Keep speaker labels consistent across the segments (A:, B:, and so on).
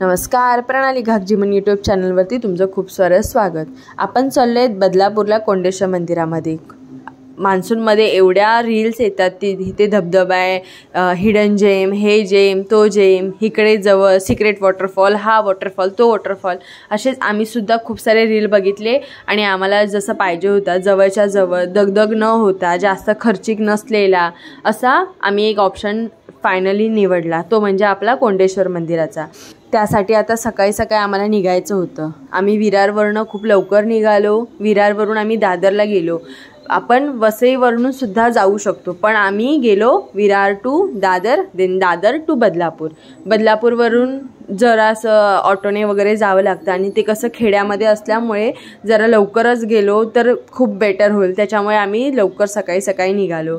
A: नमस्कार, प्रणाली घागजीमन यूट्यूब चॅनलवरती तुमचं खूप सारं स्वागत। आपण चाललोय बदलापूरला कोंडेश्वर मंदिरामध्ये। मान्सूनमध्ये एवढ्या रील्स येतात, तिथे धबधबा आहे, हिडन जेम, हे जेम, तो जेम, इकडे जवळ सिक्रेट वॉटरफॉल, हा वॉटरफॉल, तो वॉटरफॉल, असेच आम्ही सुद्धा खूप सारे रील बघितले आणि आम्हाला जसं पाहिजे होता, जवळच्या जवळ, दगदग न होता, जास्त खर्चिक नसलेला असा आम्ही एक ऑप्शन फायनली निवडला, तो म्हणजे आपला कोंडेश्वर मंदिराचा। त्यासाठी आता सकाळी सकाळी आम्हाला निघायचं होतं। आम्ही विरारवरून खूप लवकर निघालो। विरारवरून आम्ही दादरला गेलो। आपण वसईवरून सुद्धा जाऊ शकतो, पण आम्ही गेलो Virar to Dadar, then Dadar to Badlapur. बदलापूरवरून जरासं ऑटोने वगैरे जावं लागतं आणि ते कसं खेड्यामध्ये असल्यामुळे जरा लवकरच गेलो तर खूप बेटर होईल, त्याच्यामुळे आम्ही लवकर सकाळी सकाळी निघालो।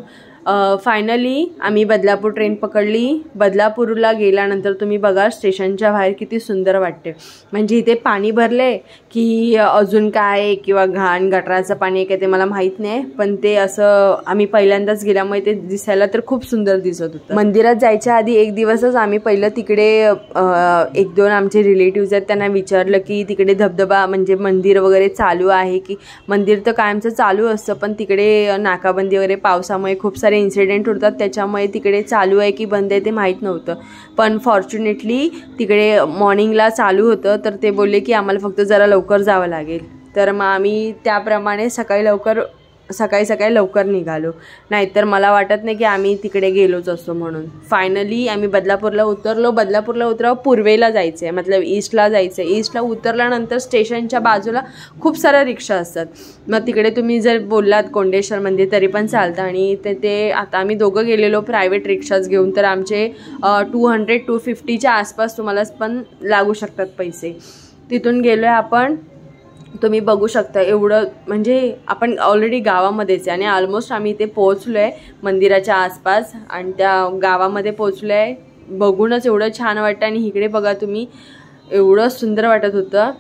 A: फायनली आम्ही बदलापूर ट्रेन पकडली। बदलापूरला गेल्यानंतर तुम्ही बघा स्टेशनच्या बाहेर किती सुंदर वाटते, म्हणजे इथे पाणी भरले की अजून काय किंवा घाण गटाराचं पाणी आहे काय ते मला माहीत नाही, पण ते असं आम्ही पहिल्यांदाच गेल्यामुळे ते दिसायला तर खूप सुंदर दिसत होतं। मंदिरात जायच्या आधी एक दिवसच आम्ही पहिलं तिकडे एक दोन आमचे रिलेटिव्स आहेत त्यांना विचारलं की तिकडे धबधबा म्हणजे मंदिर वगैरे चालू आहे की। मंदिर तर कायमचं चालू असतं, पण तिकडे नाकाबंदी वगैरे पावसामुळे खूप सारे इन्सिडेंट होतात, त्याच्यामुळे तिकडे चालू आहे की बंद आहे ते माहीत नव्हतं। पण फॉर्च्युनेटली तिकडे मॉर्निंगला चालू होतं, तर ते बोलले की आम्हाला फक्त जरा लवकर जावं लागेल, तर मग आम्ही त्याप्रमाणे सकाळी सकाळी लवकर निघालो, नाहीतर मला वाटत नाही की आम्ही तिकडे गेलोच असतो म्हणून। फायनली आम्ही बदलापूरला उतरलो। बदलापूरला उतरावं पूर्वेला जायचं आहे, मतलब ईस्टला जायचं आहे। ईस्टला उतरल्यानंतर स्टेशनच्या बाजूला खूप साऱ्या रिक्षा असतात, मग तिकडे तुम्ही जर बोललात कोंडेश्वर मंदिर तरी पण चालतं। आणि ते आता आम्ही दोघं गेलेलो प्रायव्हेट रिक्षाच घेऊन, तर आमचे 200-250च्या आसपास तुम्हाला पण लागू शकतात पैसे। तिथून गेलो आहे आपण, तुम्ही बघू शकता एवढं, म्हणजे आपण ऑलरेडी गावामध्येच आहे आणि ऑलमोस्ट आम्ही इथे पोहोचलो आहे मंदिराच्या आसपास आणि त्या गावामध्ये पोहोचलो आहे। बघूनच एवढं छान वाटतं आणि इकडे बघा तुम्ही, एवढं सुंदर वाटत होतं।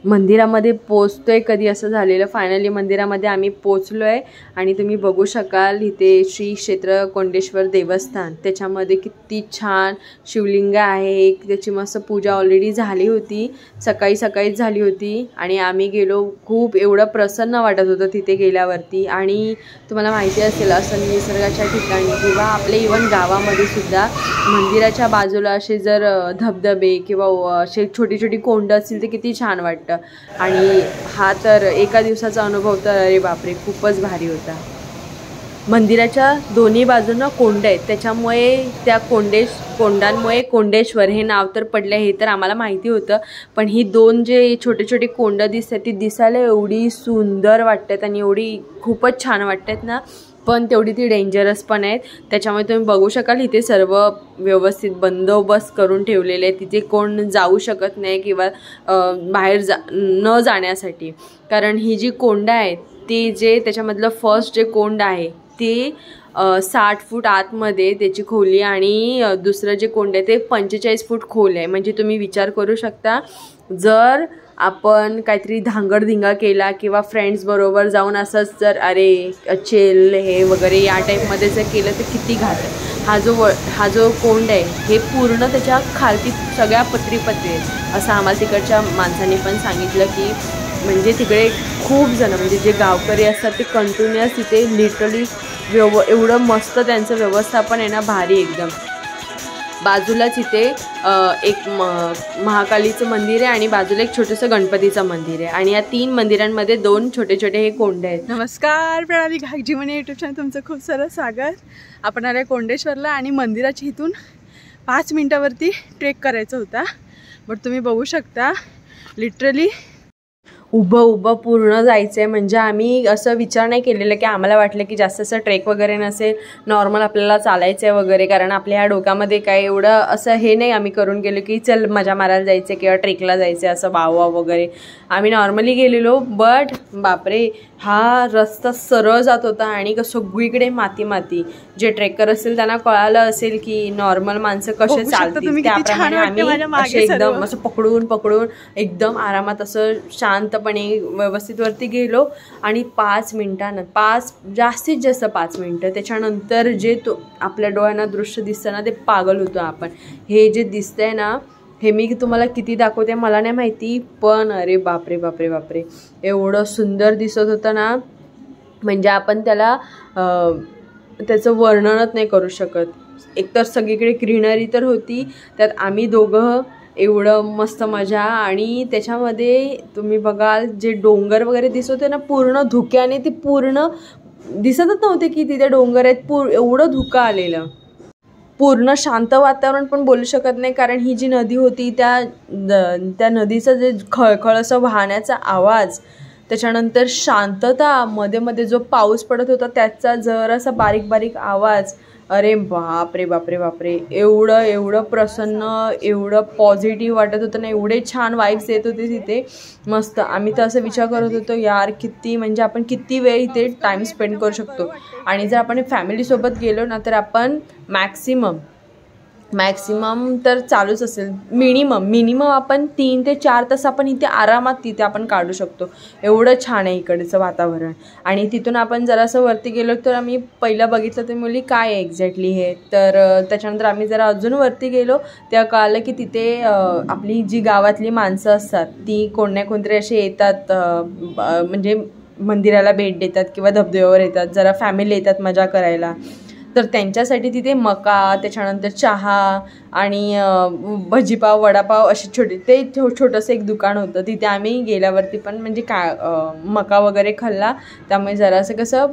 A: मंदिरामध्ये पोचतोय कधी असं झालेलं। फायनली मंदिरामध्ये आम्ही पोचलो आहे आणि तुम्ही बघू शकाल इथे श्री क्षेत्र कोंडेश्वर देवस्थान, त्याच्यामध्ये किती छान शिवलिंग आहे एक, त्याची मस्त पूजा ऑलरेडी झाली होती, सकाळी सकाळीच झाली होती आणि आम्ही गेलो। खूप एवढं प्रसन्न वाटत होतं तिथे गेल्यावरती। आणि तुम्हाला माहिती असेल असं निसर्गाच्या ठिकाणी किंवा आपल्या इव्हन गावामध्ये सुद्धा मंदिराच्या बाजूला असे जर धबधबे किंवा असे छोटी छोटी कोंड असतील तर किती छान वाटतं। आणि हा तर एका दिवसाचा अनुभव तर अरे बापरे खूपच भारी होता। मंदिराच्या दोन्ही बाजूंना कोंड आहेत, त्याच्यामुळे त्या कोंडांमुळे कोंडेश्वर हे नाव तर पडले, हे तर आम्हाला माहिती होतं, पण ही दोन जे छोटे छोटे कोंड दिसतात ती दिसायला एवढी सुंदर वाटतात आणि एवढी खूपच छान वाटतात ना, पण तेवढी ती डेंजरस पण आहेत। त्याच्यामुळे तुम्ही बघू शकाल इथे सर्व व्यवस्थित बंदोबस्त करून ठेवलेले आहे, तिथे कोण जाऊ शकत नाही किंवा बाहेर न जाण्यासाठी, कारण ही जी कोंड आहे ती जे त्याच्यामधलं फर्स्ट जे कोंड आहे ते 60 फूट आतमध्ये त्याची खोली आणि दुसरं जे कोंड आहे ते 45 फूट खोल आहे। म्हणजे तुम्ही विचार करू शकता, जर आपण काहीतरी धांगडधिंगा केला किंवा फ्रेंड्स बरोबर जाऊन असंच जर अरे चेल हे वगैरे या टाईपमध्ये जर केलं तर किती घात आहे। हा जो कोंड आहे हे पूर्ण त्याच्या खालती सगळ्या पत्री आहेत असं आम्हाला तिकडच्या माणसांनी पण सांगितलं की, म्हणजे तिकडे खूप जण म्हणजे जे गावकरी असतात ते कंटिन्युअस तिथे लिटरली एवढं मस्त त्यांचं व्यवस्थापन आहे ना, भारी एकदम। बाजूलाच इथे एक महाकालीचं मंदिर आहे आणि बाजूला एक छोटंसं गणपतीचं मंदिर आहे आणि या 3 मंदिरांमध्ये 2 छोटे छोटे हे कोंड आहेत।
B: नमस्कार, प्रणाली घागजीमन यूट्यूब चॅनल तुमचं खूप सारं स्वागत। आपण आले कोंडेश्वरला आणि मंदिराच्या इथून 5 मिनिटावरती ट्रेक करायचा होता, बट तुम्ही बघू शकता लिटरली
A: उभं पूर्ण जायचं आहे। म्हणजे आम्ही असं विचार नाही केलेलं की आम्हाला वाटलं की जास्त असं ट्रेक वगैरे नसेल, नॉर्मल आपल्याला चालायचं आहे वगैरे, कारण आपल्या ह्या डोक्यामध्ये काय एवढं असं हे नाही आम्ही करून गेलो की चल मजा मारायला जायचं किंवा ट्रेकला जायचं असं वाव वगैरे। आम्ही नॉर्मली गेलेलो, बट बापरे हा रस्ता सरळ जात होता आणि सगळीकडे माती। जे ट्रेकर असतील त्यांना कळालं असेल की नॉर्मल माणसं कसे चालतील, त्याप्रमाणे आम्ही असे एकदम असं पकडून एकदम आरामात असं शांत शांतपणे व्यवस्थित वरती गेलो आणि 5 मिनिटानं जास्तीत जास्त 5 मिनिटं त्याच्यानंतर जे तो आपल्या डोळ्यांना दृश्य दिसतं ना ते पागल होतो आपण. हे जे दिसतंय ना हे मी तुम्हाला किती दाखवते मला नाही माहिती, पण अरे बापरे बापरे बापरे एवढं सुंदर दिसत होतं ना, म्हणजे आपण त्याला त्याचं वर्णनच नाही करू शकत. एकतर सगळीकडे ग्रीनरी तर होती, त्यात आम्ही दोघं एवढं मस्त मजा. आणि त्याच्यामध्ये तुम्ही बघाल जे डोंगर वगैरे दिसत होते ना पूर्ण धुक्याने, ते पूर्ण दिसतच नव्हते की तिथे डोंगर आहेत, एवढं धुकं आलेलं. पूर्ण शांत वातावरण पण बोलू शकत नाही, कारण ही जी नदी होती त्या नदीचं जे खळखळ असं वाहण्याचा आवाज, त्याच्यानंतर शांतता, मध्ये मध्ये जो पाऊस पडत होता त्याचा जरासा बारीक बारीक आवाज. अरे बापरे बापरे बापरे एवढं प्रसन्न, एवढं पॉझिटिव्ह वाटत होतं ना, एवढे छान वाईब्स येत होते तिथे. मस्त. आम्ही तर असं विचार करत होतो यार किती म्हणजे आपण किती वेळ इथे टाईम स्पेंड करू शकतो. आणि जर आपण फॅमिलीसोबत गेलो ना तर आपण मॅक्सिमम तर चालूच असेल, मिनिमम आपण 3 ते 4 तास आपण इथे आरामात तिथे आपण काढू शकतो. एवढं छान आहे इकडचं वातावरण. आणि तिथून आपण जरासं वरती गेलो तर आम्ही पहिलं बघितलं तर मुली काय आहे एक्झॅक्टली हे, तर त्याच्यानंतर आम्ही जरा अजून वरती गेलो तेव्हा कळालं की तिथे आपली जी गावातली माणसं असतात ती कोण ना कोणतरी असे येतात, म्हणजे मंदिराला भेट देतात किंवा धबधब्यावर येतात, जरा फॅमिली येतात मजा करायला. तर त्यांच्यासाठी तिथे मका, त्याच्यानंतर चहा आणि भजीपाव, वडापाव असे छोटंसं एक दुकान होतं. तिथे आम्ही गेल्यावरती पण म्हणजे मका वगैरे खाल्ला. त्यामुळे जरासं कसं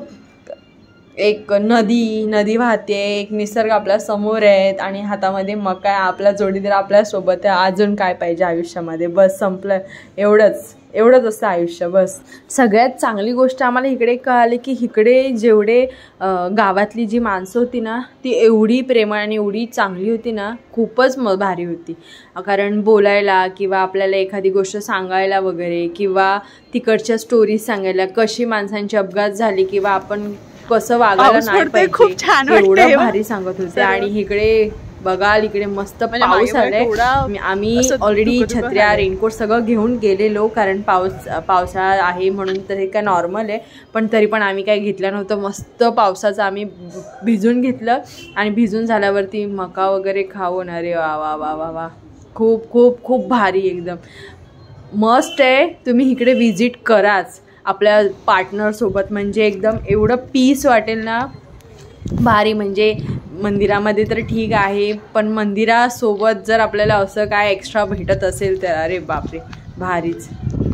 A: एक नदी वाहते, एक निसर्ग आपल्या समोर आहेत आणि हातामध्ये मका आहे, आपला जोडीदार आपल्यासोबत आहे, अजून काय पाहिजे आयुष्यामध्ये. बस संपलं. एवढंच असतं आयुष्य बस. सगळ्यात चांगली गोष्ट आम्हाला इकडे कळाली की इकडे जेवढे गावातली जी माणसं होती ना ती एवढी प्रेमळ आणि एवढी चांगली होती ना, खूपच भारी होती. कारण बोलायला किंवा आपल्याला एखादी गोष्ट सांगायला वगैरे किंवा तिकडच्या स्टोरीज सांगायला, कशी माणसांची अपघात झाली किंवा आपण कसं वागायला नाही पाहिजे, एवढं भारी सांगत होते. आणि इकडे बघाल इकडे मस्त पाऊस आलाय. आम्ही ऑलरेडी छत्र्या, रेनकोट सगळं घेऊन गेलेलो, कारण पावसाळा आहे म्हणून तर हे काय नॉर्मल आहे, पण तरी पण आम्ही काय घेतलं नव्हतं. मस्त पावसाचं आम्ही भिजून घेतलं आणि भिजून झाल्यावरती मका वगैरे खाऊन अरे वा वा वा वा वा खूप खूप खूप भारी, एकदम मस्त आहे. तुम्ही इकडे विजिट कराच आपल्या पार्टनरसोबत, म्हणजे एकदम एवढं पीस वाटेल ना, भारी. म्हणजे मंदिरामध्ये तर ठीक आहे, पण मंदिरासोबत जर आपल्याला असं काय एक्स्ट्रा भेटत असेल तर अरे बापरे भारीच.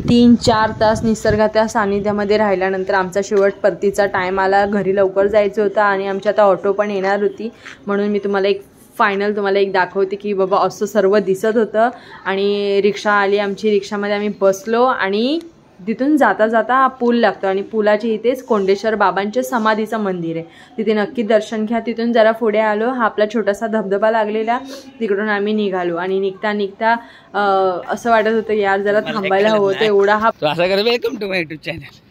A: 3-4 तास निसर्गाच्या सानिध्यामध्ये राहिल्यानंतर आमचा शेवट परतीचा टाईम आला. घरी लवकर जायचं होतं आणि आमची आता ऑटो पण येणार होती, म्हणून मी तुम्हाला एक दाखवते की बाबा असं सर्व दिसत होतं. आणि रिक्षा आली आमची, रिक्षामध्ये आम्ही बसलो आणि तिथून जाता जाता पूल लागतो आणि पुलाच्या इथेच कोंडेश्वर बाबांच्या समाधीचं मंदिर आहे, तिथे नक्की दर्शन घ्या. तिथून जरा पुढे आलो, हा आपला छोटासा धबधबा लागलेला, तिकडून आम्ही निघालो. आणि निघता असं वाटत होतं यार जरा थांबायला हवं होतं, एवढा हा.
C: Welcome to my YouTube channel.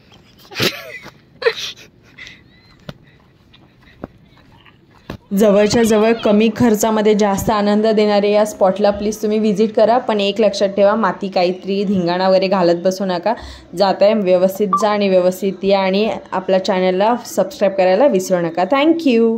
A: जवळच्या जवळ कमी खर्चामध्ये जास्त आनंद देणारे या स्पॉटला प्लीज तुम्ही व्हिजिट करा. पण एक लक्षात ठेवा, माती काहीतरी धिंगाणा वगैरे घालत बसू नका. जाताय व्यवस्थित जा आणि व्यवस्थित या, आणि आपल्या चॅनलला सबस्क्राईब करायला विसरू नका. थँक्यू.